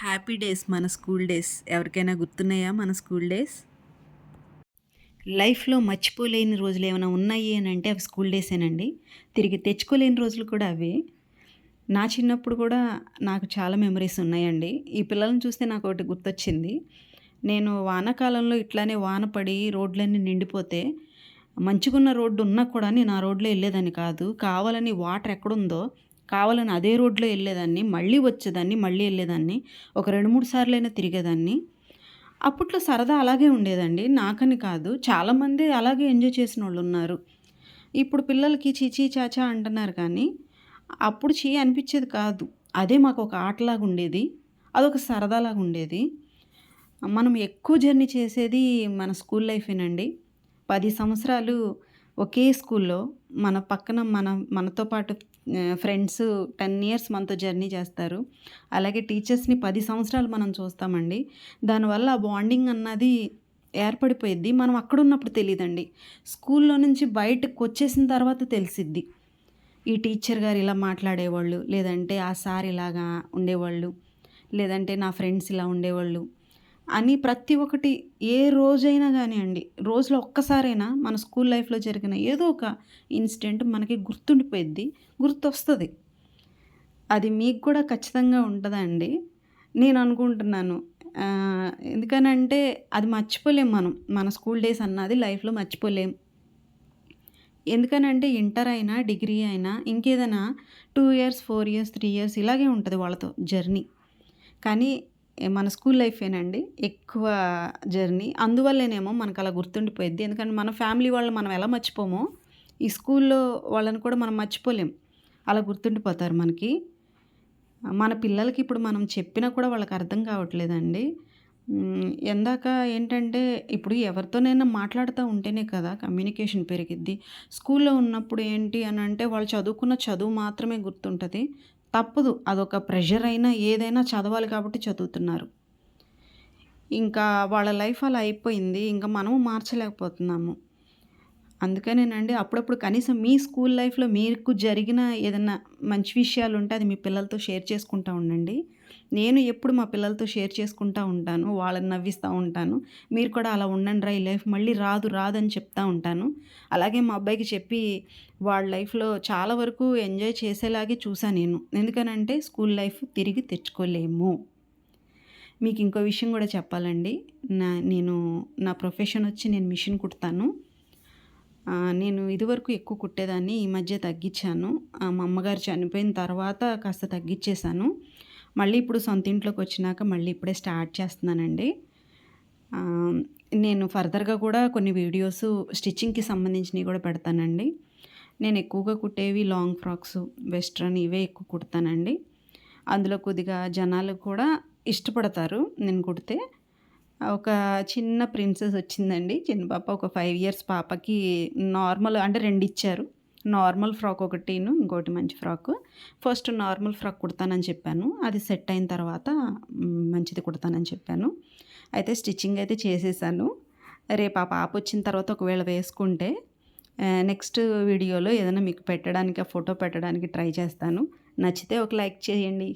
Happy days మన school days. ఎవరికైనా గుర్తున్నాయా మన స్కూల్ డేస్? లైఫ్‌లో మర్చిపోలేని రోజులు ఏమైనా ఉన్నాయి అని అంటే అవి స్కూల్ డేసేనండి. తిరిగి తెచ్చుకోలేని రోజులు కూడా అవే. నా చిన్నప్పుడు కూడా నాకు చాలా మెమరీస్ ఉన్నాయండి. ఈ పిల్లల్ని చూస్తే నాకొకటి గుర్తొచ్చింది. నేను వానాకాలంలో ఇట్లానే వాన పడి రోడ్లన్నీ నిండిపోతే, మంచిగున్న రోడ్డు ఉన్నా కూడా నేను ఆ రోడ్లో ఎళ్ళేదాన్ని కాదు. కావాలని వాటర్ ఎక్కడుందో కావాలని అదే రోడ్లో ఎళ్ళేదాన్ని. మళ్ళీ వచ్చేదాన్ని, మళ్ళీ ఎళ్ళేదాన్ని. ఒక 2, 3 సార్లైనా తిరిగేదాన్ని. అప్పట్లో సరదా అలాగే ఉండేదండి. నాకని కాదు. చాలామంది అలాగే ఎంజాయ్ చేసినోళ్ళున్నారు. ఇప్పుడు పిల్లలకి ఛీ ఛీ ఛాఛా అంటున్నారు కానీ, అప్పుడు ఛీ అనిపిచ్చేది కాదు. అదే మాకొక ఆటలాగుండేది. అదొక సరదాలాగుండేది. మనం ఎక్కువ జర్నీ చేసేది మన స్కూల్ లైఫేనండి. 10 సంవత్సరాలు ఒకే స్కూల్‌లో మన పక్కన మనతో పాటు ఫ్రెండ్స్ 10 ఇయర్స్ మనతో జర్నీ చేస్తారు. అలాగే టీచర్స్‌ని 10 సంవత్సరాలు మనం చూస్తామండి. దానివల్ల ఆ బాండింగ్ అన్నది ఏర్పడిపోయిద్ది. మనం అక్కడున్నప్పుడు తెలీదండి. స్కూల్‌లో నుంచి బయటకొచ్చేసిన తర్వాత తెలిసిద్ది. ఈ టీచర్ గారు ఇలా మాట్లాడేవాళ్ళు, లేదంటే ఆ సార్ ఇలాగా ఉండేవాళ్ళు, లేదంటే నా ఫ్రెండ్స్ ఇలా ఉండేవాళ్ళు అని ప్రతి ఒక్కటి ఏ రోజైనా గానియండి, రోజులో ఒక్కసారైనా మన స్కూల్ లైఫ్‌లో జరిగిన ఏదో ఒక ఇన్సిడెంట్ మనకి గుర్తుండిపోయిద్ది. గుర్తొస్తది. అది మీకు కూడా ఖచ్చితంగా ఉంటదా అండి? నేను అనుకుంటున్నాను. ఎందుకనంటే అది మర్చిపోలేం మనం. మన స్కూల్ డేస్ అన్నది లైఫ్‌లో మర్చిపోలేం. ఎందుకనంటే ఇంటర్ అయినా, డిగ్రీ అయినా ఇంకేదైనా 2 ఇయర్స్, 4 ఇయర్స్, 3 ఇయర్స్ ఇలాగే ఉంటది వాళ్ళతో జర్నీ. కానీ మన స్కూల్ లైఫేనండి ఎక్కువ జర్నీ. అందువల్లేనేమో మనకలా గుర్తుండిపోయిద్ది. ఎందుకంటే మన ఫ్యామిలీ వాళ్ళని మనం ఎలా మర్చిపోమో, ఈ స్కూల్లో వాళ్ళని కూడా మనం మర్చిపోలేం. అలా గుర్తుండిపోతారు మనకి. మన పిల్లలకి ఇప్పుడు మనం చెప్పినా కూడా వాళ్ళకి అర్థం కావట్లేదండి. ఎందాక ఏంటంటే ఇప్పుడు ఎవరితోనైనా మాట్లాడుతూ ఉంటేనే కదా కమ్యూనికేషన్ పెరిగిద్ది. స్కూల్లో ఉన్నప్పుడు ఏంటి అనంటే వాళ్ళు చదువుకున్న చదువు మాత్రమే గుర్తుంటది. తప్పదు. అదొక ప్రెషర్ అయినా ఏదైనా చదవాలి కాబట్టి చదువుతున్నారు. ఇంకా వాళ్ళ లైఫ్ అలా అయిపోయింది. ఇంక మనము మార్చలేకపోతున్నాము. అందుకనేనండి అప్పుడప్పుడు కనీసం మీ స్కూల్ లైఫ్‌లో మీకు జరిగిన ఏదన్నా మంచి విషయాలుంటే అది మీ పిల్లలతో షేర్ చేసుకుంటా ఉండండి. నేను ఎప్పుడు మా పిల్లలతో షేర్ చేసుకుంటా ఉంటాను. వాళ్ళని నవ్విస్తా ఉంటాను. మీరు కూడా అలా ఉండండిరా ఈ లైఫ్ మళ్ళీ రాదు, రాదని చెప్తా ఉంటాను. అలాగే మా అబ్బాయికి చెప్పి వాళ్ళ లైఫ్‌లో చాలా వరకు ఎంజాయ్ చేసేలాగే చూసా నేను. ఎందుకనంటే స్కూల్ లైఫ్ తిరిగి తెచ్చుకోలేము. మీకు ఇంకో విషయం కూడా చెప్పాలండి. నేను నా ప్రొఫెషన్ వచ్చి నేను మిషన్ కుడతాను. నేను ఇదివరకు ఎక్కువ కుట్టేదాన్ని. ఈ మధ్య తగ్గిచ్చాను. మా అమ్మగారు చనిపోయిన తర్వాత కాస్త తగ్గిచ్చేశాను. మళ్ళీ ఇప్పుడు సొంత ఇంట్లోకొచ్చినాక మళ్ళీ ఇప్పుడే స్టార్ట్ చేస్తున్నానండి. నేను ఫర్దర్‌గా కూడా కొన్ని వీడియోసు స్టిచ్చింగ్‌కి సంబంధించినవి కూడా పెడతానండి. నేను ఎక్కువగా కుట్టేవి లాంగ్ ఫ్రాక్సు, వెస్ట్రన్ ఇవే ఎక్కువ కుడతానండి. అందులో కొద్దిగా జనాలు కూడా ఇష్టపడతారు నేను కుడితే. ఒక చిన్న ప్రిన్సెస్ వచ్చిందండి. చిన్న పాప ఒక 5 ఇయర్స్ పాపకి నార్మల్ అంటే 2 ఇచ్చారు. నార్మల్ ఫ్రాక్ ఒకటీను, ఇంకోటి మంచి ఫ్రాకు. ఫస్ట్ నార్మల్ ఫ్రాక్ కుడతానని చెప్పాను. అది సెట్ అయిన తర్వాత మంచిది కుడతానని చెప్పాను. అయితే స్టిచ్చింగ్ అయితే చేసేసాను. రేపు ఆ పాప వచ్చిన తర్వాత ఒకవేళ వేసుకుంటే నెక్స్ట్ వీడియోలో ఏదైనా మీకు పెట్టడానికి, ఆ ఫోటో పెట్టడానికి ట్రై చేస్తాను. నచ్చితే ఒక లైక్ చేయండి.